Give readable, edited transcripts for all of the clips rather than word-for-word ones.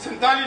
47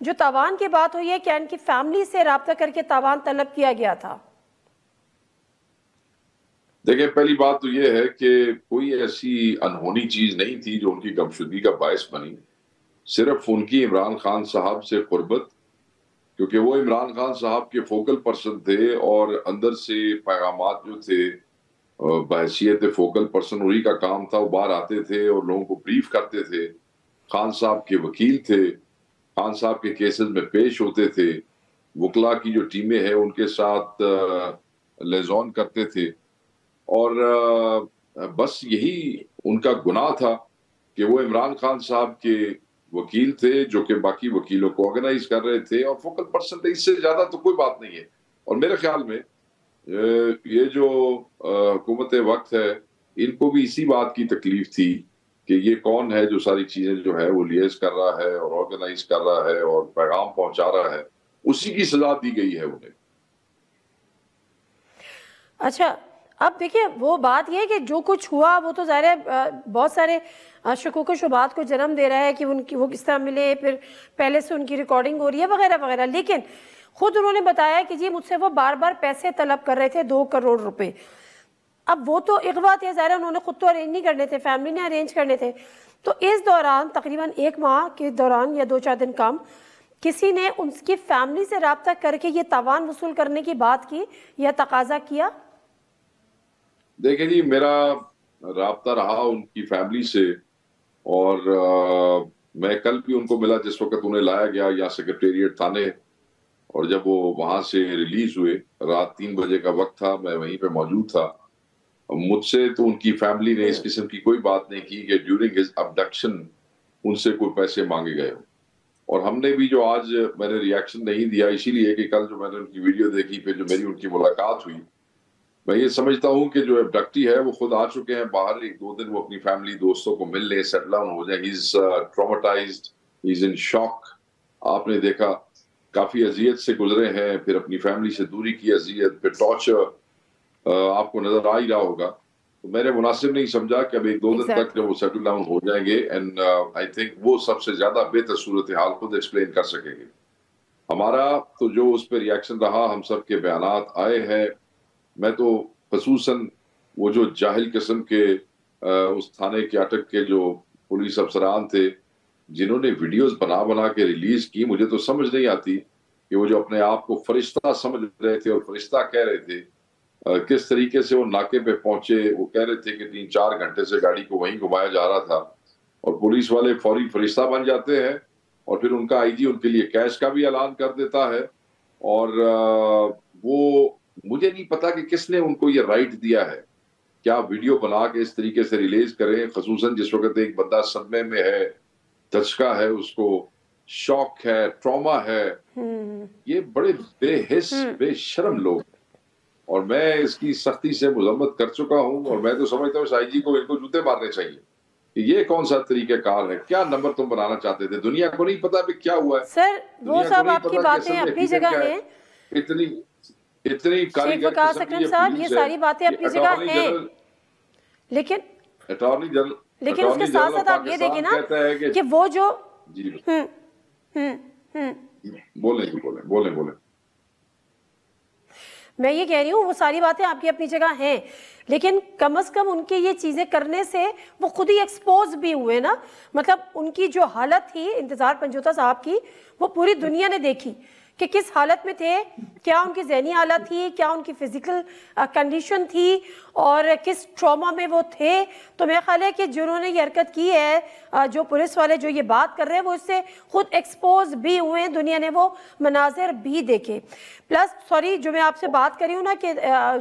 جو تاوان کی بات ہوئی ہے کیا ان کی فیملی سے رابطہ کر کے تاوان طلب کیا گیا تھا؟ دیکھیں پہلی بات تو یہ ہے کہ کوئی ایسی انہونی چیز نہیں تھی جو ان کی غمشدگی کا باعث بنی، صرف ان کی عمران خان صاحب سے قربت، کیونکہ وہ عمران خان صاحب کے فوکل پرسن تھے اور اندر سے پیغامات جو تھے بحیثیت فوکل پرسن انہی کا کام تھا، وہ باہر آتے تھے اور لوگوں کو بریف کرتے تھے، خان صاحب کے وکیل تھے، خان صاحب کے کیسز میں پیش ہوتے تھے، وکلا کی جو ٹیمیں ہیں ان کے ساتھ لیزون کرتے تھے، اور بس یہی ان کا گناہ تھا کہ وہ عمران خان صاحب کے وکیل تھے جو کہ باقی وکیلوں کو آرگنائز کر رہے تھے اور فوکل پرسن تھے، اس سے زیادہ تو کوئی بات نہیں ہے۔ اور میرے خیال میں یہ جو حکومت وقت ہے ان کو بھی اسی بات کی تکلیف تھی کہ یہ کون ہے جو ساری چیزیں جو ہے وہ لیز کر رہا ہے اور آرگنائز کر رہا ہے اور پیغام پہنچا رہا ہے، اسی کی سزا دی گئی ہے انہیں۔ اچھا اب دیکھیں وہ بات یہ ہے کہ جو کچھ ہوا وہ تو ظاہر ہے بہت سارے شکوک و شبہات کو جنم دے رہا ہے کہ وہ کس طرح ملے، پھر پہلے سے ان کی ریکارڈنگ ہو رہی ہے وغیرہ وغیرہ، لیکن خود انہوں نے بتایا کہ جی مجھ سے وہ بار بار پیسے طلب کر رہے تھے 2 کروڑ روپے۔ اب وہ تو اغوا تھے، ظاہر انہوں نے خود تو ارینج نہیں کرنے تھے، فیملی نے ارینج کرنے تھے، تو اس دوران تقریباً 1 ماہ کے دوران یا 2-4 دن کم کسی نے ان کی فیملی سے رابطہ کر کے یہ تاوان وصول کرنے کی بات کی یا تقاضا کیا؟ دیکھیں جی میرا رابطہ رہا ان کی فیملی سے، اور میں کل بھی ان کو ملا جس وقت انہیں لایا گیا یا سیکرٹریٹ تھانے، اور جب وہ وہاں سے ریلیز ہوئے رات 3 بجے کا وقت تھا، میں وہیں پہ موجود تھا۔ مجھ سے تو ان کی فیملی نے اس قسم کی کوئی بات نہیں کی کہ ڈیورنگ ہز ابڈکشن ان سے کوئی پیسے مانگے گئے ہوں، اور ہم نے بھی جو آج میں نے ری ایکشن نہیں دیا اسی لیے کہ کل جو میں نے ان کی ویڈیو دیکھی پھر جو میری ان کی ملاقات ہوئی، میں یہ سمجھتا ہوں کہ جو ابڈکٹی ہے وہ خود آ چکے ہیں باہر، 1-2 دن وہ اپنی فیملی دوستوں کو مل لیں، سیٹل ڈاؤن ہو جائیں۔ ہی از ٹرامیٹائزڈ، ہی از ان شاک، آپ نے دیکھا کافی اذیت سے گزرے ہیں، پھر اپنی فیملی سے دوری کی اذیت، پھر ٹارچر آپ کو نظر آ ہی رہا ہوگا، تو میں نے مناسب نہیں سمجھا کہ اب 1-2 دن تک جب وہ سیٹل ڈاؤن ہو جائیں گے، اینڈ آئی تھنک وہ سب سے زیادہ بہتر صورتحال خود ایکسپلین کر سکیں گے۔ ہمارا تو جو اس پہ ری ایکشن رہا، ہم سب کے بیانات آئے ہیں، میں تو خصوصاً وہ جو جاہل قسم کے اس تھانے کے اٹک کے جو پولیس افسران تھے جنہوں نے ویڈیوز بنا کے ریلیز کی، مجھے تو سمجھ نہیں آتی کہ وہ جو اپنے آپ کو فرشتہ سمجھ رہے تھے اور فرشتہ کہہ رہے تھے، کس طریقے سے وہ ناکے پہ پہنچے۔ وہ کہہ رہے تھے کہ 3-4 گھنٹے سے گاڑی کو وہیں گھمایا جا رہا تھا، اور پولیس والے فوری فرشتہ بن جاتے ہیں، اور پھر ان کا آئی جی ان کے لیے کیش کا بھی اعلان کر دیتا ہے، اور وہ مجھے نہیں پتا کہ کس نے ان کو یہ رائٹ دیا ہے کیا ویڈیو بنا کے اس طریقے سے ریلیز کریں، خصوصاً جس وقت ایک بندہ صدمے میں ہے، دھچکا ہے، اس کو شوق ہے، ٹراما ہے۔ یہ بڑے بے حس بے شرم لوگ، اور میں اس کی سختی سے مذمت کر چکا ہوں، اور میں تو سمجھتا ہوں اس آئی جی کو ان کو جوتے مارنے چاہیے کہ یہ کون سا طریقہ کار ہے، کیا نمبر تم بنانا چاہتے تھے؟ دنیا کو نہیں پتا کہ کیا ہوا ہے سر، وہ سب آپ کی باتیں اپنی جگہ ہیں، اتنی شیخ وقاص اکرم صاحب، یہ ساری باتیں اپنی جگہ ہیں، لیکن اٹارنی جنرل، لیکن اس کے ساتھ ساتھ آپ یہ دیکھیں نا کہ وہ جو بولیں میں یہ کہہ رہی ہوں وہ ساری باتیں آپ کی اپنی جگہ ہیں، لیکن کم از کم ان کے یہ چیزیں کرنے سے وہ خود ہی ایکسپوز بھی ہوئے نا۔ مطلب ان کی جو حالت تھی انتظار پنجوتا صاحب کی، وہ پوری دنیا نے دیکھی کہ کس حالت میں تھے، کیا ان کی ذہنی حالت تھی، کیا ان کی فزیکل کنڈیشن تھی، اور کس ٹراما میں وہ تھے۔ تو میرا خیال ہے کہ جنہوں نے یہ حرکت کی ہے، جو پولیس والے جو یہ بات کر رہے ہیں، وہ اس سے خود ایکسپوز بھی ہوئے ہیں، دنیا نے وہ مناظر بھی دیکھے۔ پلس سوری جو میں آپ سے بات کر رہی ہوں نا کہ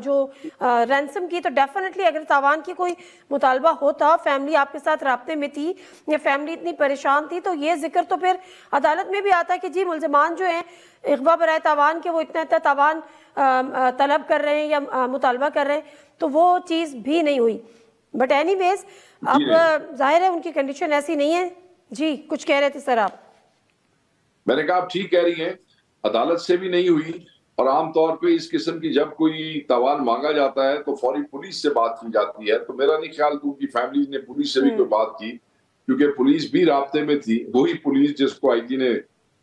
جو رینسم کی، تو ڈیفینیٹلی اگر تاوان کی کوئی مطالبہ ہوتا، فیملی آپ کے ساتھ رابطے میں تھی یا فیملی اتنی پریشان تھی، تو یہ ذکر تو پھر عدالت میں بھی آتا کہ جی ملزمان جو ہیں اغوا برائے تاوان کے وہ اتنا تاوان طلب کر رہے ہیں یا مطالبہ کر رہے ہیں، تو وہ چیز بھی نہیں ہوئی۔ بٹ اینی ویز اب ظاہر ہے ان کی کنڈیشن ایسی نہیں ہے۔ جی کچھ کہہ رہے تھے سر آپ؟ میں نے کہا آپ ٹھیک کہہ رہی ہیں، عدالت سے بھی نہیں ہوئی، اور عام طور پہ اس قسم کی جب کوئی تاوان مانگا جاتا ہے تو فوری پولیس سے بات کی جاتی ہے۔ تو میرا نہیں خیال کہ ان کی فیملی نے پولیس سے بھی کوئی بات کی، کیونکہ پولیس بھی رابطے میں تھی، وہی پولیس جس کو آئی جی نے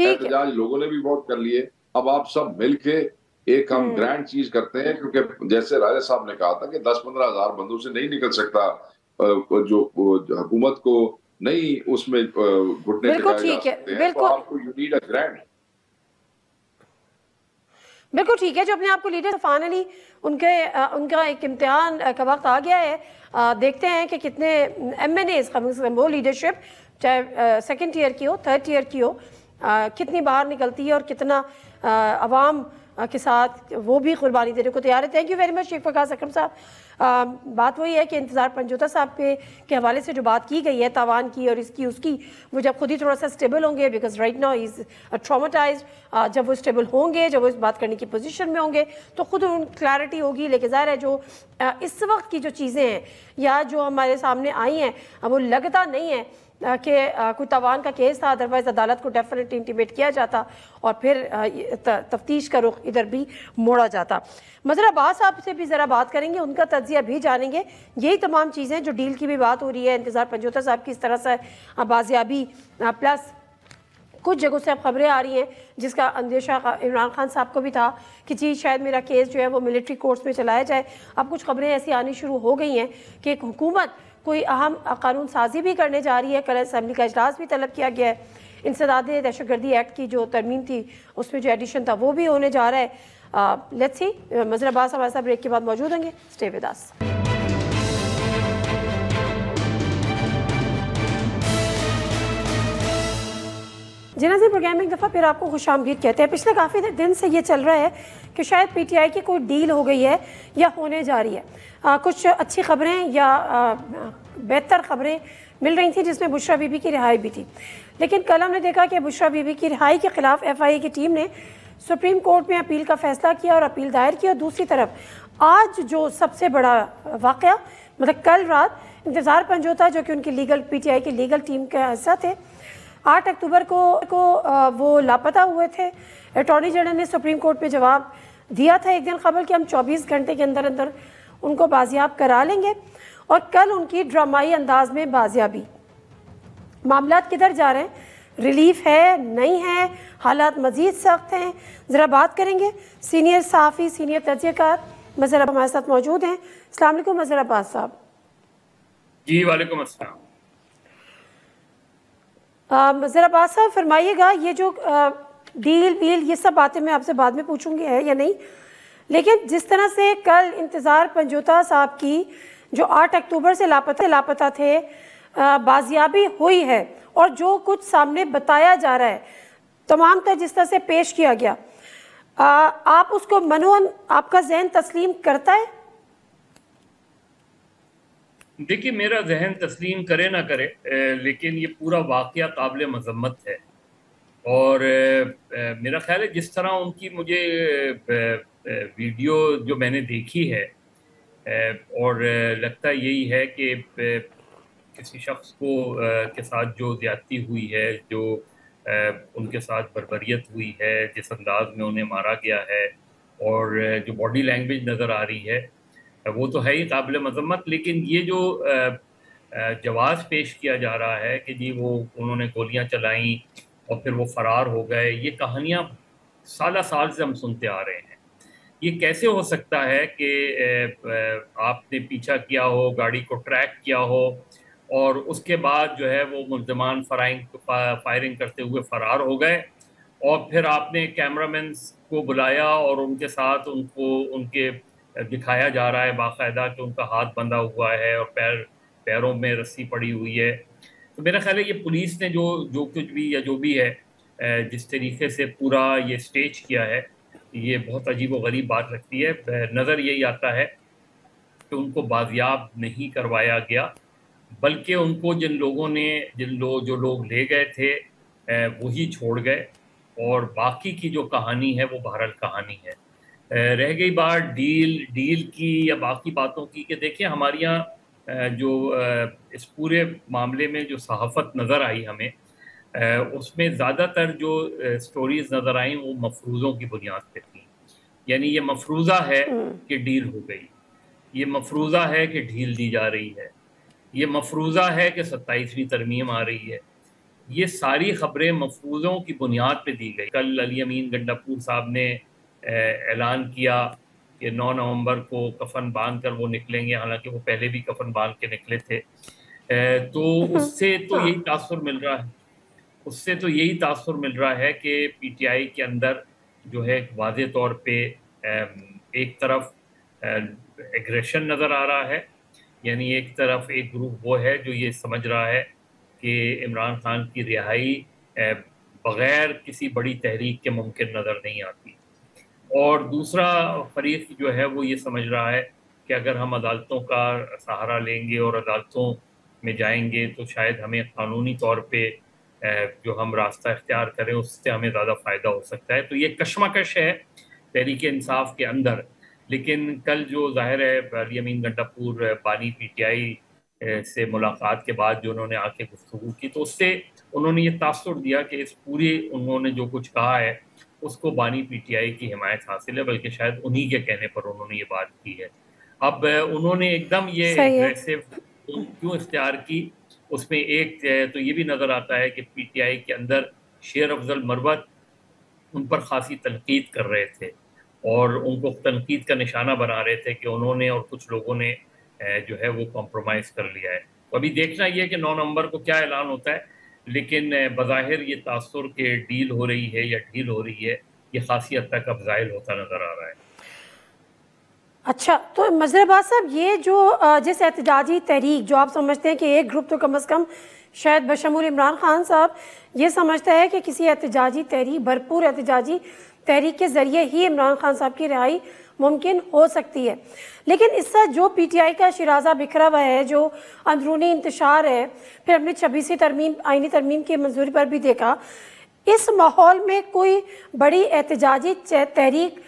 احتجاج لوگوں نے بھی بہت کر لیے. اب آپ سب مل کے ایک ہم گرینڈ چیز کرتے ہیں, کیونکہ جیسے راجہ صاحب نے کہا تھا کہ 10-15 ہزار بندوں سے نہیں نکل سکتا, جو حکومت کو نہیں اس میں گھٹنے ٹکائے جا سکتے ہیں, تو آپ کو یو نیڈ اے گرینڈ. بالکل ٹھیک ہے. جو اپنے آپ کو لیڈر فائنلی ان کا ایک امتحان کا وقت آ گیا ہے. دیکھتے ہیں کہ کتنے ایم این ایز وہ لیڈرشپ چاہے سیکنڈ ٹیئر کی ہو, تھرڈ ٹیئر کی ہو, کتنی باہر نکلتی ہے اور کتنا عوام کے ساتھ وہ بھی قربانی دینے کو تیار ہے. تھینک یو ویری مچ شیخ فقاز اکرم صاحب. بات وہی ہے کہ انتظار پنجوتا صاحب کے حوالے سے جو بات کی گئی ہے تاوان کی اور اس کی وہ جب خود ہی تھوڑا سا اسٹیبل ہوں گے, بیکاز رائٹ ناؤ از ٹراماٹائزڈ, جب وہ اسٹیبل ہوں گے, جب وہ اس بات کرنے کی پوزیشن میں ہوں گے تو خود ان کلیئرٹی ہوگی. لیکن ظاہر ہے جو اس وقت کی جو چیزیں ہیں یا جو ہمارے سامنے آئی ہیں وہ لگتا نہیں ہے کہ کوئی تاوان کا کیس تھا, ادروائز عدالت کو ڈیفینیٹلی انٹیمیٹ کیا جاتا اور پھر تفتیش کا رخ ادھر بھی موڑا جاتا. مظہر عباس صاحب سے بھی ذرا بات کریں گے, ان کا تجزیہ بھی جانیں گے. یہی تمام چیزیں جو ڈیل کی بھی بات ہو رہی ہے, انتظار پنجوتا صاحب کی اس طرح سے بازیابی, پلس کچھ جگہوں سے اب خبریں آ رہی ہیں جس کا اندیشہ عمران خان صاحب کو بھی تھا کہ جی شاید میرا کیس جو ہے وہ ملٹری کورٹس میں چلایا جائے. اب کچھ خبریں ایسی آنی شروع ہو گئی ہیں کہ ایک حکومت کوئی اہم قانون سازی بھی کرنے جا رہی ہے. کل اسمبلی کا اجلاس بھی طلب کیا گیا ہے. انسداد دہشت گردی ایکٹ کی جو ترمیم تھی اس میں جو ایڈیشن تھا وہ بھی ہونے جا رہا ہے. Let's see. مظہر عباس ہمارے ساتھ بریک کے بعد موجود ہوں گے. Stay with us. جی ناظرین, پروگرام میں ایک دفعہ پھر آپ کو خوش آمدید کہتے ہیں. پچھلے کافی دن سے یہ چل رہا ہے کہ شاید پی ٹی آئی کی کوئی ڈیل ہو گئی ہے یا ہونے جا رہی ہے. کچھ اچھی خبریں یا بہتر خبریں مل رہی تھیں جس میں بشرا بی بی کی رہائی بھی تھی. لیکن کل ہم نے دیکھا کہ بشرا بی بی کی رہائی کے خلاف ایف آئی اے کی ٹیم نے سپریم کورٹ میں اپیل کا فیصلہ کیا اور اپیل دائر کی. اور دوسری طرف آج جو سب سے بڑا واقعہ, مطلب کل رات انتظار پنجوتا جو کہ ان کی پی ٹی آئی کی لیگل ٹیم کا حصہ تھے, 8 اکتوبر کو وہ لاپتہ ہوئے تھے. اٹارنی جنرل نے سپریم کورٹ میں جواب دیا تھا ایک دن قبل کہ ہم 24 گھنٹے کے اندر ان کو بازیاب کرا لیں گے. اور کل ان کی ڈرامائی انداز میں بازیابی. معاملات کدھر جا رہے ہیں, ریلیف ہے نہیں ہے, حالات مزید سخت ہیں, ذرا بات کریں گے. سینئر صحافی, سینئر تجزیہ کار مظہر عباس ہمارے ساتھ موجود ہیں. السلام علیکم مظہر عباس صاحب. جی وعلیکم السلام. مظہر عباس صاحب فرمائیے گا, یہ جو ڈیل ویل یہ سب باتیں میں آپ سے بعد میں پوچھوں گی ہے یا نہیں, لیکن جس طرح سے کل انتظار پنجوتا صاحب کی جو 8 اکتوبر سے لاپتہ تھے بازیابی ہوئی ہے اور جو کچھ سامنے بتایا جا رہا ہے تمام تر جس طرح سے پیش کیا گیا, آپ اس کو منون آپ کا ذہن تسلیم کرتا ہے؟ دیکھیے میرا ذہن تسلیم کرے نہ کرے, لیکن یہ پورا واقعہ قابل مذمت ہے. اور میرا خیال ہے جس طرح ان کی مجھے ویڈیو جو میں نے دیکھی ہے, اور لگتا یہی ہے کہ کسی شخص کے ساتھ جو زیادتی ہوئی ہے, جو ان کے ساتھ بربریت ہوئی ہے, جس انداز میں انہیں مارا گیا ہے, اور جو باڈی لینگویج نظر آ رہی ہے وہ تو ہے ہی قابل مذمت. لیکن یہ جو جواز پیش کیا جا رہا ہے کہ جی وہ انہوں نے گولیاں چلائیں اور پھر وہ فرار ہو گئے, یہ کہانیاں سالہ سال سے ہم سنتے آ رہے ہیں. یہ کیسے ہو سکتا ہے کہ آپ نے پیچھا کیا ہو, گاڑی کو ٹریک کیا ہو, اور اس کے بعد جو ہے وہ ملزمان فائرنگ کرتے ہوئے فرار ہو گئے, اور پھر آپ نے کیمرہ مینس کو بلایا اور ان کے ساتھ ان کے دکھایا جا رہا ہے باقاعدہ کہ ان کا ہاتھ بندھا ہوا ہے اور پیروں میں رسی پڑی ہوئی ہے. تو میرا خیال ہے یہ پولیس نے جو کچھ بھی یا جو بھی ہے جس طریقے سے پورا یہ سٹیج کیا ہے, یہ بہت عجیب و غریب بات لگتی ہے. نظر یہی آتا ہے کہ ان کو بازیاب نہیں کروایا گیا, بلکہ ان کو جو لوگ لے گئے تھے وہی چھوڑ گئے, اور باقی کی جو کہانی ہے وہ بہرحال کہانی ہے. رہ گئی بات ڈیل کی یا باقی باتوں کی, کہ دیکھیں ہمارے یہاں جو اس پورے معاملے میں جو صحافت نظر آئی ہمیں, اس میں زیادہ تر جو سٹوریز نظر آئیں وہ مفروضوں کی بنیاد پہ تھیں. یعنی یہ مفروضہ ہے کہ ڈیل ہو گئی, یہ مفروضہ ہے کہ ڈھیل دی جا رہی ہے, یہ مفروضہ ہے کہ 27ویں ترمیم آ رہی ہے. یہ ساری خبریں مفروضوں کی بنیاد پہ دی گئی. کل علی امین گنڈاپور صاحب نے اعلان کیا کہ 9 نومبر کو کفن باندھ کر وہ نکلیں گے، حالانکہ وہ پہلے بھی کفن باندھ کے نکلے تھے. تو اس سے تو یہی تاثر مل رہا ہے کہ پی ٹی آئی کے اندر جو ہے واضح طور پہ ایک طرف ایگریشن نظر آ رہا ہے، یعنی ایک طرف ایک گروپ وہ ہے جو یہ سمجھ رہا ہے کہ عمران خان کی رہائی بغیر کسی بڑی تحریک کے ممکن نظر نہیں آتی، اور دوسرا فریق جو ہے وہ یہ سمجھ رہا ہے کہ اگر ہم عدالتوں کا سہارا لیں گے اور عدالتوں میں جائیں گے تو شاید ہمیں قانونی طور پہ جو ہم راستہ اختیار کریں اس سے ہمیں زیادہ فائدہ ہو سکتا ہے. تو یہ کشمکش ہے تحریک انصاف کے اندر. لیکن کل جو ظاہر ہے علی امین گنڈاپور بانی پی ٹی آئی سے ملاقات کے بعد جو انہوں نے آ کے گفتگو کی، تو اس سے انہوں نے یہ تاثر دیا کہ اس پوری انہوں نے جو کچھ کہا ہے اس کو بانی پی ٹی آئی کی حمایت حاصل ہے، بلکہ شاید انہی کے کہنے پر انہوں نے یہ بات کی ہے. اب انہوں نے ایک دم یہ ایگریسو کیوں اختیار کی، اس میں ایک تو یہ بھی نظر آتا ہے کہ پی ٹی آئی کے اندر شیر افضل مروت ان پر خاصی تنقید کر رہے تھے اور ان کو تنقید کا نشانہ بنا رہے تھے کہ انہوں نے اور کچھ لوگوں نے جو ہے وہ کمپرومائز کر لیا ہے. تو ابھی دیکھنا یہ کہ 9 نومبر کو کیا اعلان ہوتا ہے، لیکن بظاہر یہ تاثر کہ ڈیل ہو رہی ہے یا ڈھیل ہو رہی ہے یہ خاصی حد تک اب ظاہر ہوتا نظر آ رہا ہے. اچھا، تو مظہر عباس صاحب، یہ جو جس احتجاجی تحریک جو آپ سمجھتے ہیں کہ ایک گروپ تو کم از کم شاید بشمول عمران خان صاحب یہ سمجھتا ہے کہ کسی احتجاجی تحریک، بھرپور احتجاجی تحریک کے ذریعے ہی عمران خان صاحب کی رہائی ممکن ہو سکتی ہے، لیکن اس سے جو پی ٹی آئی کا شرازہ بکھرا ہوا ہے، جو اندرونی انتشار ہے، پھر ہم نے 26ویں ترمیم آئینی ترمیم کی منظوری پر بھی دیکھا، اس ماحول میں کوئی بڑی احتجاجی تحریک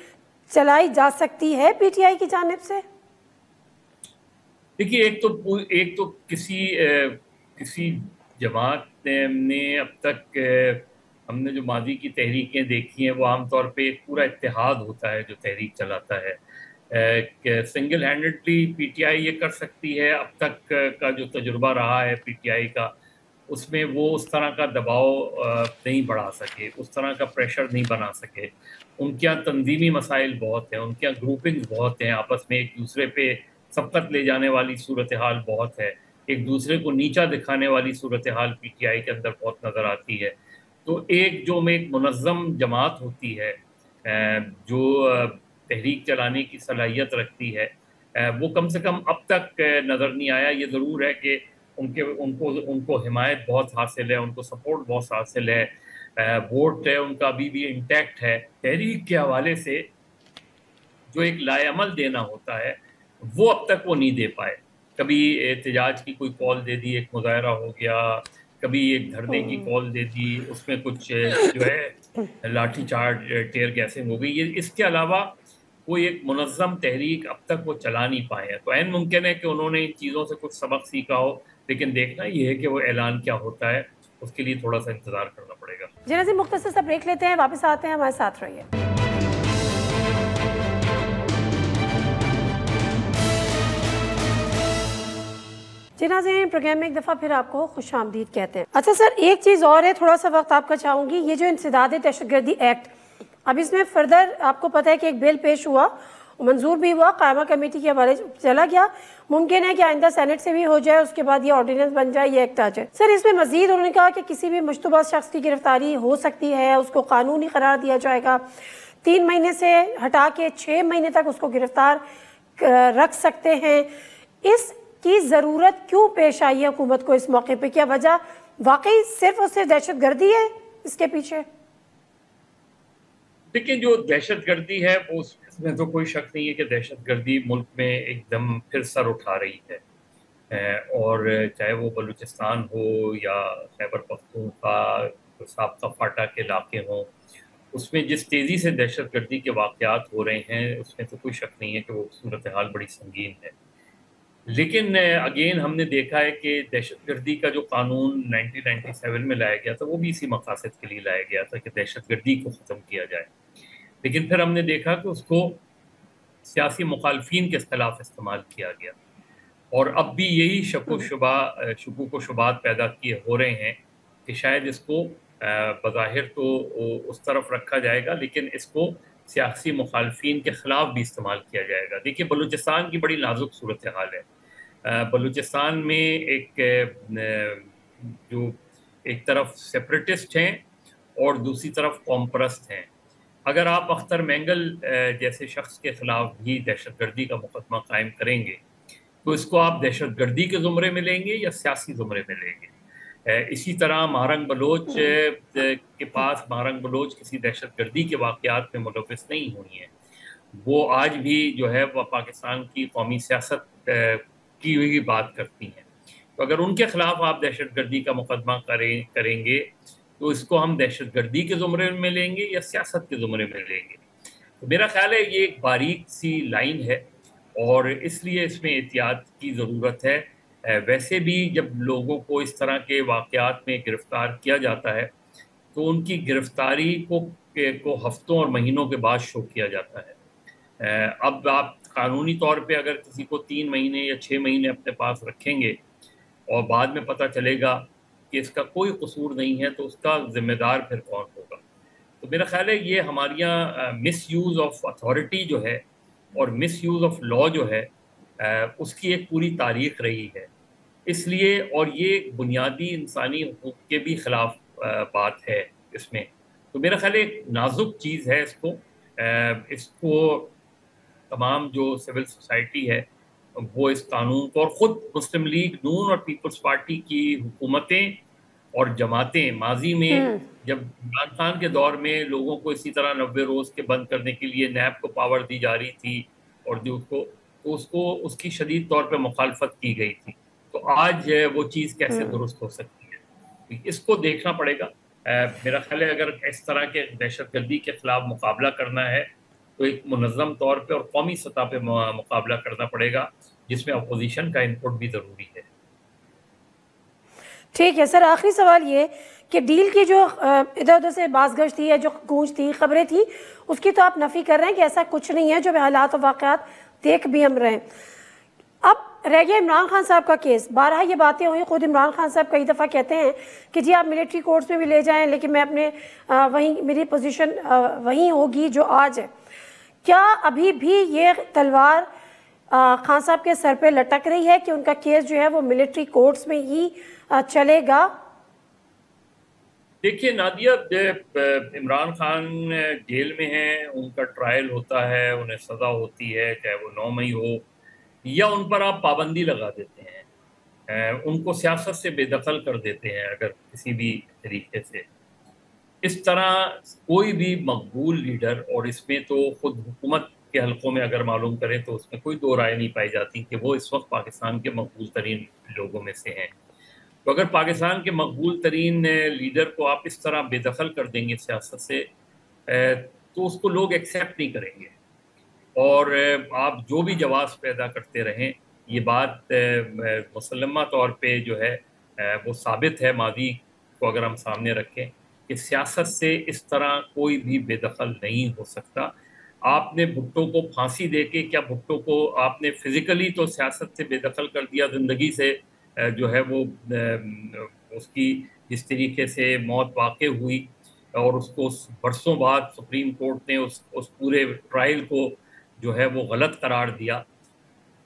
چلائی جا سکتی ہے پی ٹی آئی کی جانب سے؟ دیکھیے، ایک تو کسی جماعت نے اب تک ہم نے جو ماضی کی تحریکیں دیکھی ہیں وہ عام طور پہ ایک پورا اتحاد ہوتا ہے جو تحریک چلاتا ہے، کہ single handedly P T I یہ کر سکتی ہے. اب تک کا جو تجربہ رہا ہے پی ٹی آئی کا، اس میں وہ اس طرح کا دباؤ نہیں بڑھا سکے، اس طرح کا پریشر نہیں بنا سکے. ان کے یہاں تنظیمی مسائل بہت ہیں، ان کے یہاں گروپنگز بہت ہیں، آپس میں ایک دوسرے پہ سبقت لے جانے والی صورتحال بہت ہے، ایک دوسرے کو نیچا دکھانے والی صورتحال پی ٹی آئی کے اندر بہت نظر آتی ہے. تو ایک منظم جماعت ہوتی ہے جو تحریک چلانے کی صلاحیت رکھتی ہے، وہ کم سے کم اب تک نظر نہیں آیا. یہ ضرور ہے کہ ان کو حمایت بہت حاصل ہے، ان کو سپورٹ بہت حاصل ہے، ووٹ ہے ان کا ابھی بھی انٹیکٹ ہے. تحریک کے حوالے سے جو ایک لائے عمل دینا ہوتا ہے وہ اب تک وہ نہیں دے پائے. کبھی احتجاج کی کوئی کال دے دی، ایک مظاہرہ ہو گیا، کبھی ایک دھرنے کی کال دے دی، اس میں کچھ جو ہے لاٹھی چارج ٹیئر گیسنگ ہو گئی. اس کے علاوہ کوئی ایک منظم تحریک اب تک وہ چلا نہیں پائے ہیں. تو عین ممکن ہے کہ انہوں نے ان چیزوں سے کچھ سبق سیکھا ہو، لیکن دیکھنا یہ ہے کہ وہ اعلان کیا ہوتا ہے، اس کے لیے تھوڑا سا انتظار کرنا پڑے گا. جی ناظرین، مختصر سا بریک لیتے ہیں، واپس آتے ہیں، ہمارے ساتھ رہیے. جی ناظرین، پروگرام میں ایک دفعہ پھر آپ کو خوش آمدید کہتے ہیں. اچھا سر، ایک چیز اور ہے، تھوڑا سا وقت آپ کا چاہوں گی. یہ جو انسداد دہشت گردی ایکٹ، اب اس میں فردر آپ کو پتہ ہے کہ ایک بل پیش ہوا، منظور بھی ہوا، قائمہ کمیٹی کے حوالے چلا گیا، ممکن ہے کہ آئندہ سینٹ سے بھی ہو جائے، اس کے بعد یہ آرڈیننس بن جائے، یہ ایکٹ آ جائے. سر، اس میں مزید انہوں نے کہا کہ کسی بھی مشتبہ شخص کی گرفتاری ہو سکتی ہے، اس کو قانونی قرار دیا جائے گا، 3 مہینے سے ہٹا کے 6 مہینے تک اس کو گرفتار رکھ سکتے ہیں. اس کی ضرورت کیوں پیش آئی ہے حکومت کو اس موقع پہ؟ کیا وجہ واقعی صرف اور صرف دہشت گردی ہے اس کے پیچھے؟ دیکھیں، جو دہشت گردی ہے اس میں تو کوئی شک نہیں ہے کہ دہشت گردی ملک میں ایک دم پھر سر اٹھا رہی ہے، اور چاہے وہ بلوچستان ہو یا خیبر پختونخوا، سابقہ فاٹا کے علاقے ہوں، اس میں جس تیزی سے دہشت گردی کے واقعات ہو رہے ہیں اس میں تو کوئی شک نہیں ہے کہ وہ صورتحال بڑی سنگین ہے. لیکن اگین ہم نے دیکھا ہے کہ دہشت گردی کا جو قانون 1997 میں لایا گیا تھا وہ بھی اسی مقاصد کے لیے لایا گیا تھا کہ دہشت گردی کو ختم کیا جائے. لیکن پھر ہم نے دیکھا کہ اس کو سیاسی مخالفین کے خلاف استعمال کیا گیا، اور اب بھی یہی شکوک و شبہات پیدا کیے ہو رہے ہیں کہ شاید اس کو بظاہر تو اس طرف رکھا جائے گا لیکن اس کو سیاسی مخالفین کے خلاف بھی استعمال کیا جائے گا. دیکھیے بلوچستان کی بڑی نازک صورتحال ہے. بلوچستان میں جو ایک طرف سیپریٹسٹ ہیں اور دوسری طرف قوم پرست ہیں. اگر آپ اختر مینگل جیسے شخص کے خلاف بھی دہشت گردی کا مقدمہ قائم کریں گے تو اس کو آپ دہشت گردی کے زمرے میں لیں گے یا سیاسی زمرے میں لیں گے؟ اسی طرح مہرنگ بلوچ کے پاس مہرنگ بلوچ کسی دہشت گردی کے واقعات میں ملوث نہیں ہوئی ہیں. وہ آج بھی جو ہے وہ پاکستان کی قومی سیاست کی ہوئی بات کرتی ہیں. تو اگر ان کے خلاف آپ دہشت گردی کا مقدمہ کریں گے تو اس کو ہم دہشت گردی کے زمرے میں لیں گے یا سیاست کے زمرے میں لیں گے؟ تو میرا خیال ہے یہ ایک باریک سی لائن ہے اور اس لیے اس میں احتیاط کی ضرورت ہے. ویسے بھی جب لوگوں کو اس طرح کے واقعات میں گرفتار کیا جاتا ہے تو ان کی گرفتاری کو ہفتوں اور مہینوں کے بعد شو کیا جاتا ہے. اب آپ قانونی طور پہ اگر کسی کو 3 مہینے یا 6 مہینے اپنے پاس رکھیں گے اور بعد میں پتہ چلے گا کہ اس کا کوئی قصور نہیں ہے تو اس کا ذمہ دار پھر کون ہوگا؟ تو میرا خیال ہے یہ ہمارے یہاں مس یوز آف اتھارٹی جو ہے اور مس یوز آف لا جو ہے اس کی ایک پوری تاریخ رہی ہے. اس لیے اور یہ بنیادی انسانی حقوق کے بھی خلاف بات ہے اس میں. تو میرا خیال ہے ایک نازک چیز ہے. اس کو تمام جو سول سوسائٹی ہے وہ اس قانون کو اور خود مسلم لیگ نون اور پیپلز پارٹی کی حکومتیں اور جماعتیں ماضی میں جب عمران خان کے دور میں لوگوں کو اسی طرح 90 روز کے بند کرنے کے لیے نیب کو پاور دی جا رہی تھی اور جو اس کی شدید طور پہ مخالفت کی گئی تھی. تو آج وہ چیز کیسے درست ہو سکتی ہے؟ اس کو دیکھنا پڑے گا. میرا خیال ہے اگر اس طرح کے دہشت گردی کے خلاف مقابلہ کرنا ہے تو ایک منظم طور پہ اور قومی سطح پہ مقابلہ کرنا پڑے گا جس میں اپوزیشن کا انپٹ بھی ضروری ہے. ٹھیک ہے سر، آخری سوال یہ کہ ڈیل کی جو ادھر ادھر سے باز گشت تھی یا جو گونج تھی خبریں تھیں اس کی تو آپ نفی کر رہے ہیں کہ ایسا کچھ نہیں ہے جو حالات و واقعات دیکھ بھی ہم رہے ہیں. اب رہ گیا عمران خان صاحب کا کیس. بارہا یہ باتیں ہوئی، خود عمران خان صاحب کئی دفعہ کہتے ہیں کہ جی آپ ملٹری کورٹس میں بھی لے جائیں لیکن میں اپنے وہیں میری پوزیشن وہیں ہوگی جو آج ہے. کیا ابھی بھی یہ تلوار خان صاحب کے سر پہ لٹک رہی ہے کہ ان کا کیس جو ہے وہ ملٹری کورٹس میں ہی چلے گا؟ دیکھیے نادیہ، عمران خان جیل میں ہیں، ان کا ٹرائل ہوتا ہے، انہیں سزا ہوتی ہے، چاہے وہ 9 مئی ہو یا ان پر آپ پابندی لگا دیتے ہیں، ان کو سیاست سے بے دخل کر دیتے ہیں اگر کسی بھی طریقے سے. اس طرح کوئی بھی مقبول لیڈر، اور اس میں تو خود حکومت کے حلقوں میں اگر معلوم کریں تو اس میں کوئی دو رائے نہیں پائی جاتی کہ وہ اس وقت پاکستان کے مقبول ترین لوگوں میں سے ہیں. تو اگر پاکستان کے مقبول ترین لیڈر کو آپ اس طرح بے دخل کر دیں گے سیاست سے تو اس کو لوگ ایکسیپٹ نہیں کریں گے. اور آپ جو بھی جواز پیدا کرتے رہیں، یہ بات مسلمہ طور پہ جو ہے وہ ثابت ہے ماضی کو اگر ہم سامنے رکھیں کہ سیاست سے اس طرح کوئی بھی بے دخل نہیں ہو سکتا. آپ نے بھٹو کو پھانسی دے کے، کیا بھٹو کو آپ نے فزیکلی تو سیاست سے بے دخل کر دیا، زندگی سے جو ہے وہ اس کی جس طریقے سے موت واقع ہوئی اور اس کو برسوں بعد سپریم کورٹ نے اس پورے ٹرائل کو جو ہے وہ غلط قرار دیا.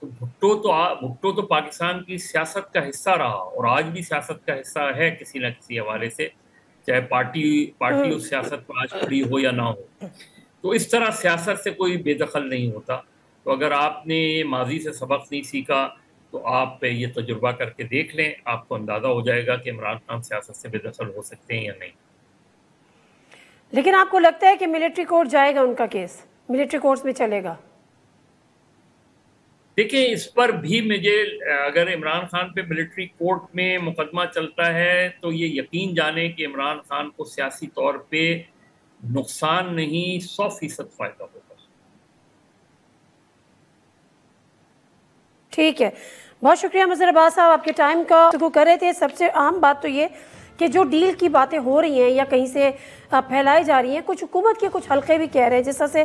تو بھٹو تو پاکستان کی سیاست کا حصہ رہا اور آج بھی سیاست کا حصہ ہے کسی نہ کسی حوالے سے، چاہے پارٹی اس سیاست پر آج کھڑی ہو یا نہ ہو. تو اس طرح سیاست سے کوئی بے دخل نہیں ہوتا. تو اگر آپ نے ماضی سے سبق نہیں سیکھا تو آپ یہ تجربہ کر کے دیکھ لیں، آپ کو اندازہ ہو جائے گا کہ عمران خان سیاست سے بے دخل ہو سکتے ہیں یا نہیں. لیکن آپ کو لگتا ہے کہ ملٹری کورٹ جائے گا، ان کا کیس ملٹری کورٹس میں چلے گا؟ دیکھیں اس پر بھی مجھے اگر عمران خان پہ ملٹری کورٹ میں مقدمہ چلتا ہے تو یہ یقین جانیں کہ عمران خان کو سیاسی طور پہ نقصان نہیں 100% فائدہ ہوگا. ٹھیک ہے، بہت شکریہ مظہر عباس صاحب، آپ کے ٹائم کا گفتگو کر رہے تھے. سب سے اہم بات تو یہ کہ جو ڈیل کی باتیں ہو رہی ہیں یا کہیں سے پھیلائی جا رہی ہیں، کچھ حکومت کے کچھ حلقے بھی کہہ رہے ہیں، جس طرح سے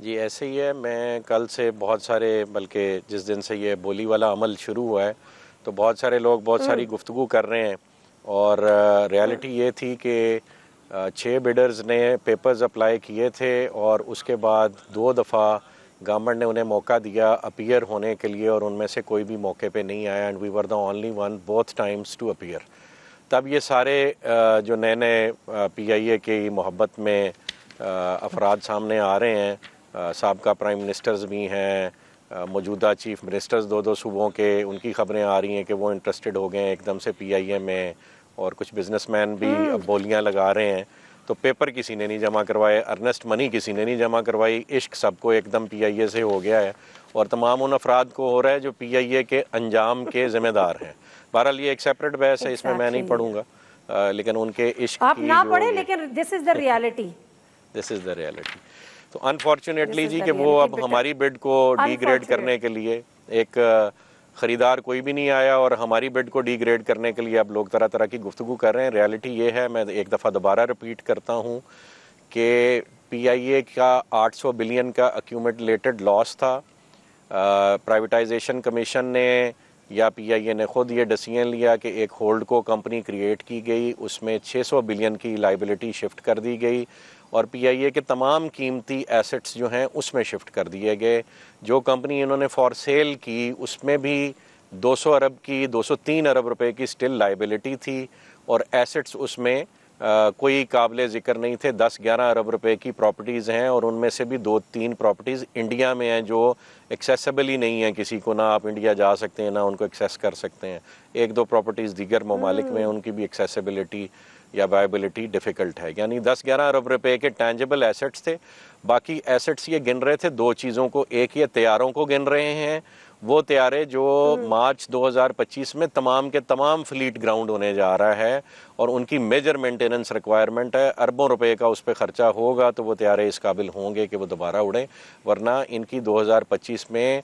جی ایسے ہی ہے. میں کل سے بہت سارے، بلکہ جس دن سے یہ بولی والا عمل شروع ہوا ہے تو بہت سارے لوگ بہت ساری گفتگو کر رہے ہیں، اور ریالٹی یہ تھی کہ 6 بڈرز نے پیپرز اپلائی کیے تھے، اور اس کے بعد 2 دفعہ گورنمنٹ نے انہیں موقع دیا اپیئر ہونے کے لیے، اور ان میں سے کوئی بھی موقع پہ نہیں آیا، and we were the only one both times to appear. تب یہ سارے جو نئے نئے پی آئی اے کی محبت میں افراد سامنے آ رہے ہیں، سابقہ پرائم منسٹرز بھی ہیں، موجودہ چیف منسٹرز 2 صوبوں کے، ان کی خبریں آ رہی ہیں کہ وہ انٹرسٹڈ ہو گئے ہیں ایک دم سے پی آئی اے میں، اور کچھ بزنس مین بھی اب بولیاں لگا رہے ہیں. تو پیپر کسی نے نہیں جمع کروائے، ارنسٹ منی کسی نے نہیں جمع کروائی، عشق سب کو ایک دم پی آئی اے سے ہو گیا ہے، اور تمام ان افراد کو ہو رہا ہے جو پی آئی اے کے انجام کے ذمہ دار ہیں. بہرحال یہ ایک سیپریٹ بحث ہے، اس میں نہیں پڑھوں گا، لیکن ان کے عشق آپ نہ پڑھیں، لیکن this is the reality. This is the reality. تو انفارچونیٹلی جی کہ وہ اب ہماری بڈ کو ڈی گریڈ کرنے کے لیے ایک خریدار کوئی بھی نہیں آیا، اور ہماری بڈ کو ڈی گریڈ کرنے کے لیے اب لوگ طرح طرح کی گفتگو کر رہے ہیں. ریالٹی یہ ہے، میں ایک دفعہ دوبارہ رپیٹ کرتا ہوں کہ پی آئی اے کا 800 بلین کا ایکیومولیٹڈ لاس تھا. پرائیویٹائزیشن کمیشن نے یا پی آئی اے نے خود یہ ڈیسیژن لیا کہ ایک ہولڈ کو کمپنی کریٹ کی گئی، اس میں 600 بلین کی لائبلٹی شفٹ کر دی گئی، اور پی آئی اے کے تمام قیمتی ایسٹس جو ہیں اس میں شفٹ کر دیے گئے. جو کمپنی انہوں نے فار سیل کی اس میں بھی 200 ارب کی 203 ارب روپے کی سٹل لائبلٹی تھی، اور ایسٹس اس میں کوئی قابل ذکر نہیں تھے. 10-11 ارب روپے کی پراپرٹیز ہیں، اور ان میں سے بھی 2-3 پراپرٹیز انڈیا میں ہیں جو ایکسیسیبل ہی نہیں ہیں کسی کو، نہ آپ انڈیا جا سکتے ہیں نہ ان کو ایکسیس کر سکتے ہیں. 1-2 پراپرٹیز دیگر ممالک میں، ان کی بھی ایکسیسیبلٹی یا وائبلٹی ڈیفیکلٹ ہے. یعنی 10-11 ارب روپے کے ٹینجبل ایسٹس تھے. باقی ایسٹس یہ گن رہے تھے 2 چیزوں کو، ایک یہ طیاروں کو گن رہے ہیں، وہ طیارے جو مارچ 2025 میں تمام کے تمام فلیٹ گراؤنڈ ہونے جا رہا ہے، اور ان کی میجر مینٹیننس ریکوائرمنٹ ہے. اربوں روپے کا اس پہ خرچہ ہوگا تو وہ طیارے اس قابل ہوں گے کہ وہ دوبارہ اڑیں، ورنہ ان کی 2025 میں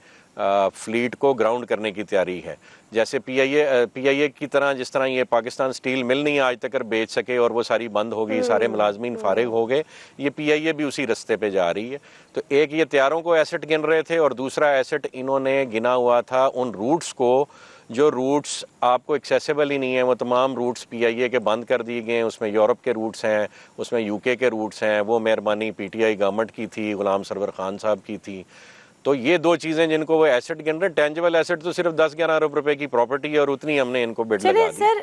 فلیٹ کو گراؤنڈ کرنے کی تیاری ہے. جیسے پی آئی اے کی طرح، جس طرح یہ پاکستان سٹیل مل نہیں آج تک بیچ سکے اور وہ ساری بند ہو گئی، سارے ملازمین فارغ ہو گئے، یہ پی آئی اے بھی اسی رستے پہ جا رہی ہے. تو ایک یہ طیاروں کو ایسٹ گن رہے تھے، اور دوسرا ایسٹ انہوں نے گنا ہوا تھا ان روٹس کو جو روٹس آپ کو ایکسیسیبل ہی نہیں ہیں. وہ تمام روٹس پی آئی اے کے بند کر دیے گئے ہیں. اس میں یورپ کے روٹس ہیں، اس میں یو کے روٹس ہیں. وہ مہربانی پی ٹی آئی گورنمنٹ کی تھی، غلام سرور خان صاحب کی تھی. تو یہ 2 چیزیں جن کو وہ ایسٹ گن رہے، ٹینجبل ایسٹ تو صرف 10-11 ارب روپے کی پراپرٹی ہے، اور اتنی ہم نے ان کو بڈ لگا دی. سر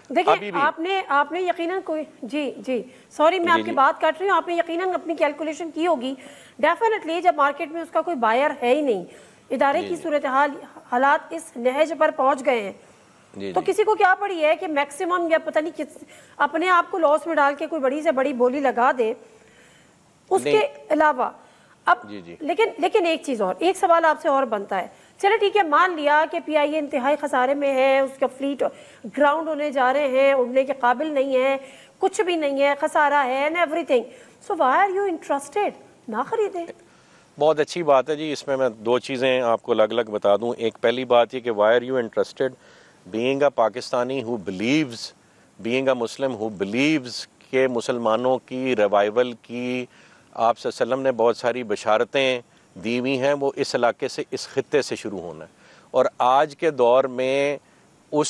دیکھیں، آپ نے یقیناً کوئی جی سوری میں آپ کی بات کٹ رہی ہوں، آپ نے یقیناً اپنی کیلکولیشن کی ہوگی. ڈیفینیٹلی جب مارکیٹ میں اس کا کوئی بائر ہے ہی نہیں، ادارے کی صورتحال حالات اس نہج پر پہنچ گئے ہیں، تو کسی کو کیا پڑی ہے کہ میکسیمم یا پتہ نہیں اپنے آپ کو لاس میں ڈال کے کوئی بڑی سے بڑی بولی لگا دے. اس کے علاوہ اب لیکن ایک چیز اور، ایک سوال آپ سے اور بنتا ہے. چلے ٹھیک ہے، مان لیا کہ پی آئی اے انتہائی خسارے میں ہے، اس کا فلیٹ گراؤنڈ ہونے جا رہے ہیں، اڑنے کے قابل نہیں ہے، کچھ بھی نہیں ہے، خسارہ ہے and everything. So why are you interested? نہ خریدیں. بہت اچھی بات ہے جی. اس میں 2 چیزیں آپ کو الگ الگ بتا دوں. ایک پہلی بات یہ کہ why are you interested? Being a Pakistani ہو بلیوز، بینگ اے مسلم ہو بلیوز کہ مسلمانوں کی ریوائول کی آپ صلی اللہ علیہ وسلم نے بہت ساری بشارتیں دی ہوئی ہیں، وہ اس علاقے سے، اس خطے سے شروع ہونا ہے. اور آج کے دور میں اس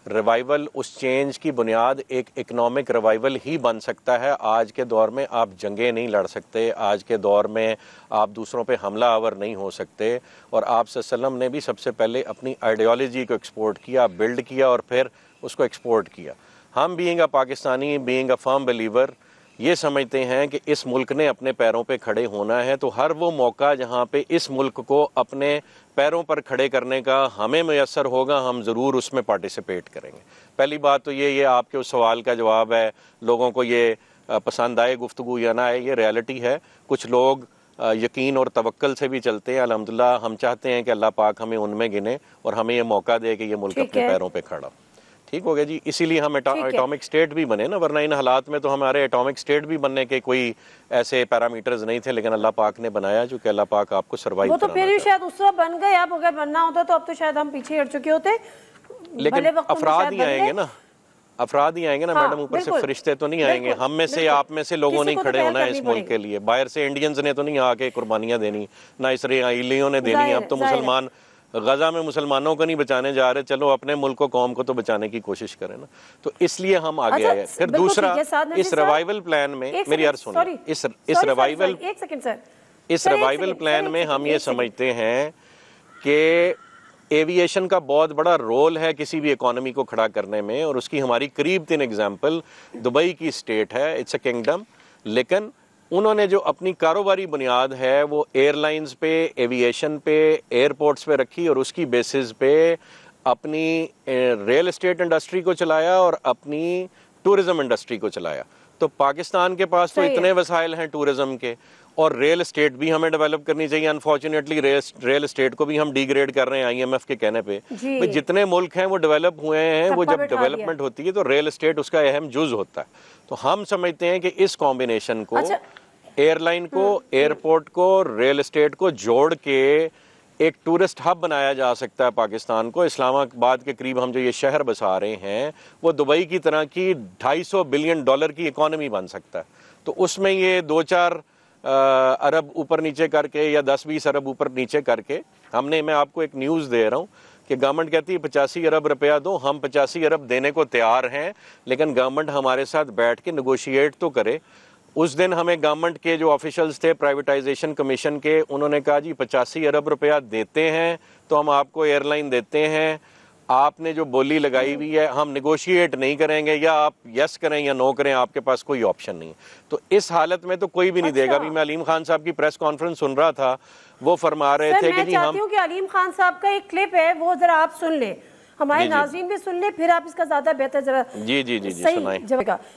ریوائول، اس چینج کی بنیاد ایک اکنامک ریوائول ہی بن سکتا ہے. آج کے دور میں آپ جنگیں نہیں لڑ سکتے، آج کے دور میں آپ دوسروں پہ حملہ آور نہیں ہو سکتے. اور آپ صلی اللہ علیہ وسلم نے بھی سب سے پہلے اپنی آئیڈیالوجی کو ایکسپورٹ کیا، بلڈ کیا، اور پھر اس کو ایکسپورٹ کیا. ہم being a Pakistani, being a firm believer, یہ سمجھتے ہیں کہ اس ملک نے اپنے پیروں پہ کھڑے ہونا ہے، تو ہر وہ موقع جہاں پہ اس ملک کو اپنے پیروں پر کھڑے کرنے کا ہمیں میسر ہوگا، ہم ضرور اس میں پارٹیسپیٹ کریں گے. پہلی بات تو یہ آپ کے اس سوال کا جواب ہے. لوگوں کو یہ پسند آئے گفتگو یا نہ آئے، یہ ریالٹی ہے. کچھ لوگ یقین اور توکل سے بھی چلتے ہیں. الحمدللہ ہم چاہتے ہیں کہ اللہ پاک ہمیں ان میں گنے اور ہمیں یہ موقع دے کہ یہ ملک اپنے پیروں پہ کھڑا. ٹھیک ہو گیا جی. اسی لیے ہم اٹامک سٹیٹ بھی بنے نا، ورنہ ان حالات میں تو ہمارے اٹامک سٹیٹ بھی بننے کے کوئی ایسے پیرامیٹرز نہیں تھے، لیکن اللہ پاک نے بنایا جو کہ اللہ پاک آپ کو سروائیو کرانا. وہ تو پھر بھی شاید اس وقت بن گئے، اب اگر بننا ہوتا تو اب تو شاید ہم پیچھے ہٹ چکے ہوتے. لیکن افراد ہی آئیں گے نا، افراد ہی آئیں گے نا میڈم, اوپر سے فرشتے تو نہیں آئیں گے. ہم میں سے آپ میں سے لوگوں نے کھڑے ہونا ہے اس ملک کے لیے. باہر سے انڈینز نے تو نہیں آ کے قربانیاں دینی, نہ اسرائیلیوں نے دینی. اب تو مسلمان غزہ میں مسلمانوں کو نہیں بچانے جا رہے, چلو اپنے ملک کو قوم کو تو بچانے کی کوشش کریں نا. تو اس لیے ہم آگے آئے. پھر دوسرا اس ریوائول پلان میں میری عرض سنیں, اس ریوائول پلان میں ہم یہ سمجھتے ہیں کہ ایویشن کا بہت بڑا رول ہے کسی بھی اکانومی کو کھڑا کرنے میں, اور اس کی ہماری قریب ترین ایگزامپل دبئی کی اسٹیٹ ہے. اٹس اے کنگڈم, لیکن انہوں نے جو اپنی کاروباری بنیاد ہے وہ ایئر لائنز پہ, ایویشن پہ, ایئرپورٹس پہ رکھی, اور اس کی بیسز پہ اپنی ریل اسٹیٹ انڈسٹری کو چلایا اور اپنی ٹورزم انڈسٹری کو چلایا. تو پاکستان کے پاس تو اتنے وسائل ہیں ٹورزم کے, اور ریل اسٹیٹ بھی ہمیں ڈیولپ کرنی چاہیے. انفارچونیٹلی ریل اسٹیٹ کو بھی ہم ڈی گریڈ کر رہے ہیں آئی ایم ایف کے کہنے پہ. جتنے ملک ہیں وہ ڈیولپ ہوئے ہیں, وہ جب ڈیولپمنٹ ہوتی ہے تو ریل اسٹیٹ اس کا اہم جز ہوتا ہے. تو ہم سمجھتے ہیں کہ اس کمبینیشن کو, ایئر لائن کو, ایئرپورٹ کو, ریل اسٹیٹ کو جوڑ کے ایک ٹورسٹ ہب بنایا جا سکتا ہے پاکستان کو. اسلام آباد کے قریب ہم جو یہ شہر بسا رہے ہیں وہ دبئی کی طرح کی $250 بلین کی اکانومی بن سکتا ہے. تو اس میں یہ 2-4 ارب اوپر نیچے کر کے یا 10-20 ارب اوپر نیچے کر کے, میں آپ کو ایک نیوز دے رہا ہوں کہ گورنمنٹ کہتی ہے 85 ارب روپیہ دو. ہم 85 ارب دینے کو تیار ہیں, لیکن گورنمنٹ ہمارے ساتھ بیٹھ کے نیگوشیٹ تو کرے. اس دن ہمیں گورنمنٹ کے جو آفیشلز تھے پرائیویٹائزیشن کمیشن کے, انہوں نے کہا جی 85 ارب روپیہ دیتے ہیں تو ہم آپ کو ایئر لائن دیتے ہیں, آپ نے جو بولی لگائی ہوئی ہے ہم نیگوشیٹ نہیں کریں گے, یا آپ یس کریں یا نو کریں, آپ کے پاس کوئی آپشن نہیں. تو اس حالت میں تو کوئی بھی نہیں دے گا. ابھی میں علیم خان صاحب کی پریس کانفرنس سن رہا تھا, وہ فرما رہے تھے کہ جی ہم, میں چاہتی ہوں کہ علیم خان صاحب کا ایک کلپ ہے وہ ذرا آپ سن لیں, ہمارے ناظرین بھی سن لیں, پھر آپ اس کا زیادہ بہتر ذرا جی سنائیں.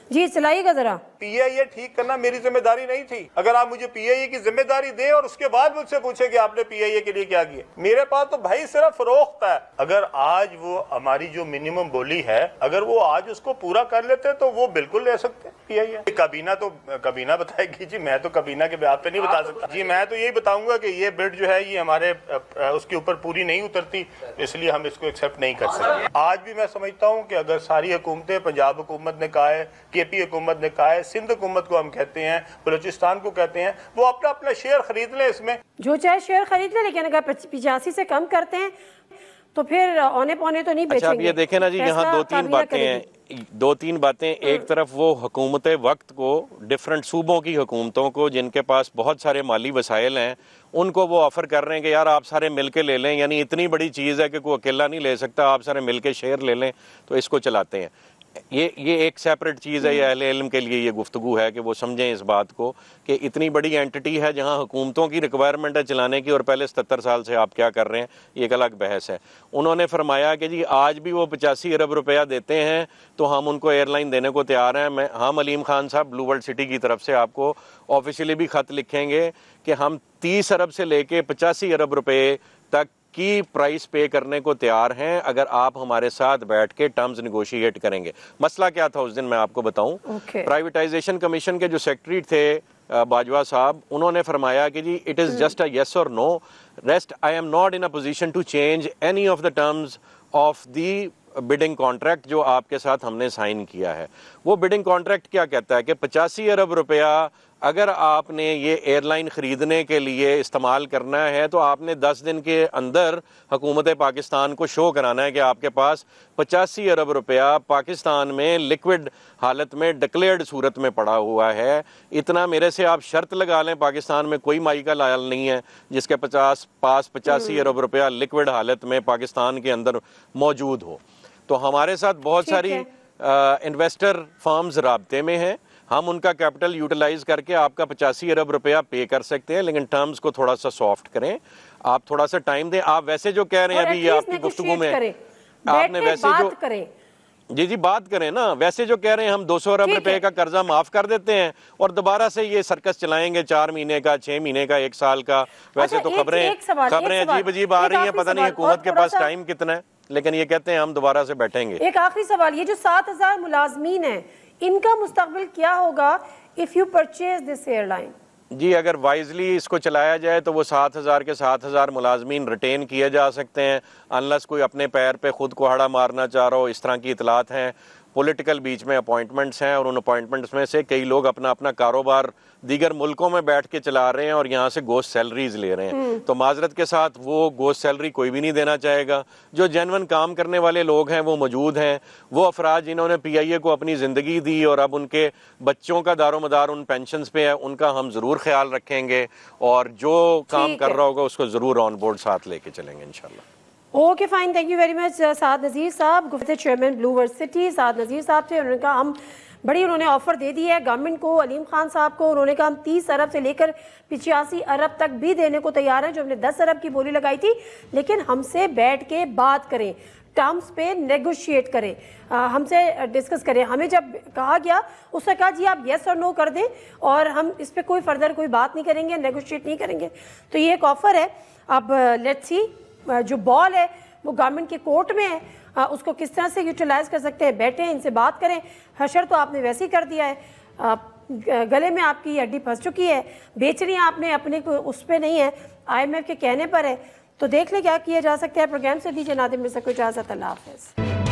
جی چلائیے گا ذرا. پی آئی اے ٹھیک کرنا میری ذمہ داری نہیں تھی. اگر آپ مجھے پی آئی اے کی ذمہ داری دیں اور اس کے بعد مجھ سے پوچھیں کہ آپ نے پی آئی اے کے لیے کیا کیا, میرے پاس تو بھائی صرف فروخت ہے. اگر آج وہ ہماری جو منیمم بولی ہے اگر وہ آج اس کو پورا کر لیتے تو وہ بالکل لے سکتے پی آئی اے. کابینہ بتائے گی جی, میں تو کابینہ کے بیان پہ نہیں بتا سکتا. جی میں تو یہی بتاؤں گا کہ یہ بڈ جو ہے یہ ہمارے اس کے اوپر پوری نہیں اترتی, اس لیے ہم اس کو ایکسیپٹ نہیں کر سکتے. آج بھی میں سمجھتا ہوں کہ اگر ساری حکومتیں, پنجاب حکومت نے کہا ہے, کے پی حکومت نے کہا ہے, سندھ حکومت کو ہم کہتے ہیں, بلوچستان کو کہتے ہیں, وہ اپنا شیئر خرید لیں. اس میں جو چاہے شیئر خرید لیں, لیکن اگر 85 سے کم کرتے ہیں تو پھر اونے پونے تو نہیں بیچیں گے. اچھا یہ دیکھیں نا جی, یہاں 2-3 باتیں ہیں. 2-3 باتیں. ایک طرف وہ حکومت وقت کو, ڈفرنٹ صوبوں کی حکومتوں کو جن کے پاس بہت سارے مالی وسائل ہیں, ان کو وہ آفر کر رہے ہیں کہ یار آپ سارے مل کے لے لیں, یعنی اتنی بڑی چیز ہے کہ کوئی اکیلا نہیں لے سکتا, آپ سارے مل کے شیئر لے لیں, تو اس کو چلاتے ہیں. یہ ایک سیپریٹ چیز ہے. یہ اہل علم کے لیے یہ گفتگو ہے کہ وہ سمجھیں اس بات کو کہ اتنی بڑی اینٹی ہے جہاں حکومتوں کی ریکوائرمنٹ ہے چلانے کی, اور پہلے 77 سال سے آپ کیا کر رہے ہیں, یہ ایک الگ بحث ہے. انہوں نے فرمایا کہ جی آج بھی وہ 85 ارب روپیہ دیتے ہیں تو ہم ان کو ایئر لائن دینے کو تیار ہیں. ہم علیم خان صاحب بلو ورلڈ سٹی کی طرف سے آپ کو آفیشیلی بھی خط لکھیں گے کہ ہم 30 ارب سے لے کے 85 ارب روپے تک کی پرائس پے کرنے کو تیار ہیں اگر آپ ہمارے ساتھ بیٹھ کے ٹرمز نیگوشیٹ کریں گے. مسئلہ کیا تھا اس دن میں آپ کو بتاؤں. پرائیویٹائزیشن کمیشن کے جو سیکرٹری تھے باجوہ صاحب, انہوں نے فرمایا کہ جی it is just a yes اور no, rest I am not in a position to change any of the terms of the bidding contract جو آپ کے ساتھ ہم نے سائن کیا ہے. وہ بڈنگ کانٹریکٹ کیا کہتا ہے کہ 85 ارب روپیہ اگر آپ نے یہ ایئر لائن خریدنے کے لیے استعمال کرنا ہے تو آپ نے 10 دن کے اندر حکومت پاکستان کو شو کرانا ہے کہ آپ کے پاس 85 ارب روپیہ پاکستان میں لکوڈ حالت میں ڈکلیئرڈ صورت میں پڑا ہوا ہے. اتنا میرے سے آپ شرط لگا لیں, پاکستان میں کوئی مائی کا لائل نہیں ہے جس کے پاس 85 ارب روپیہ لکوڈ حالت میں پاکستان کے اندر موجود ہو. تو ہمارے ساتھ بہت ساری انویسٹر فارمز رابطے میں ہیں, ہم ان کا کیپٹل یوٹیلائز کر کے آپ کا 85 ارب روپیہ پے کر سکتے ہیں, لیکن ٹرمز کو تھوڑا سا سافٹ کریں, آپ تھوڑا سا ٹائم دیں. آپ ویسے جو کہہ رہے ہیں ابھی یہ آپ کی گفتگو میں آپ نے ویسے جو جی بات کریں نا, ویسے جو کہہ رہے ہیں ہم 200 ارب روپے کا قرضہ معاف کر دیتے ہیں اور دوبارہ سے یہ سرکس چلائیں گے 4 مہینے کا, 6 مہینے کا, 1 سال کا. ویسے تو خبریں عجیب عجیب آ رہی ہیں, پتہ نہیں حکومت کے پاس ٹائم کتنا ہے, لیکن یہ کہتے ہیں ہم دوبارہ سے بیٹھیں گے. ایک آخری سوال, یہ جو 7000 ملازمین ہیں ان کا مستقبل کیا ہوگا if you purchase this airline؟ جی اگر وائزلی اس کو چلایا جائے تو وہ 7000 کے 7000 ملازمین ریٹین کیے جا سکتے ہیں, انلس کوئی اپنے پیر پہ خود کوہڑا مارنا چاہ رہا ہو, اس طرح کی اطلاعات ہیں. پولیٹیکل بیچ میں اپوائنٹمنٹس ہیں اور ان اپوائنٹمنٹس میں سے کئی لوگ اپنا اپنا کاروبار دیگر ملکوں میں بیٹھ کے چلا رہے ہیں اور یہاں سے گوشت سیلریز لے رہے ہیں. تو معذرت کے ساتھ وہ گوشت سیلری کوئی بھی نہیں دینا چاہے گا. جو جینون کام کرنے والے لوگ ہیں وہ موجود ہیں, وہ افراد جنہوں نے پی آئی اے کو اپنی زندگی دی اور اب ان کے بچوں کا دار و مدار ان پینشنز پہ ہے, ان کا ہم ضرور خیال رکھیں گے اور جو کام کر رہا ہوگا اس کو ضرور آن بورڈ ساتھ لے کے چلیں گے انشاءاللہ. Okay fine, thank you very much Saad Nazir صاحب, گفتگو چیئرمین بلو ورسٹی سعد نذیر صاحب تھے. انہوں نے کہا ہم انہوں نے آفر دے دی ہے گورنمنٹ کو, علیم خان صاحب کو. انہوں نے کہا ہم 30 ارب سے لے کر 85 ارب تک بھی دینے کو تیار ہیں, جو ہم نے 10 ارب کی بولی لگائی تھی, لیکن ہم سے بیٹھ کے بات کریں, ٹرمز پہ نیگوشیٹ کریں, ہم سے ڈسکس کریں. ہمیں جب کہا گیا اس نے کہا جی آپ یس اور نو کر دیں اور ہم اس پہ کوئی فردر کوئی بات نہیں کریں گے, نیگوشیٹ نہیں کریں گے. تو یہ ایک آفر ہے. اب لیٹس سی جو بال ہے وہ گورنمنٹ کے کورٹ میں ہے, اس کو کس طرح سے یوٹیلائز کر سکتے ہیں. بیٹھیں, ان سے بات کریں. حشر تو آپ نے ویسے ہی کر دیا ہے, گلے میں آپ کی ہڈی پھنس چکی ہے, بیچنی آپ نے اپنے کو اس پہ نہیں ہے, آئی ایم ایف کے کہنے پر ہے. تو دیکھ لیں کیا کیا جا سکتا ہے. پروگرام سے دیجیے نادم مرزا کو اجازت. اللہ حافظ.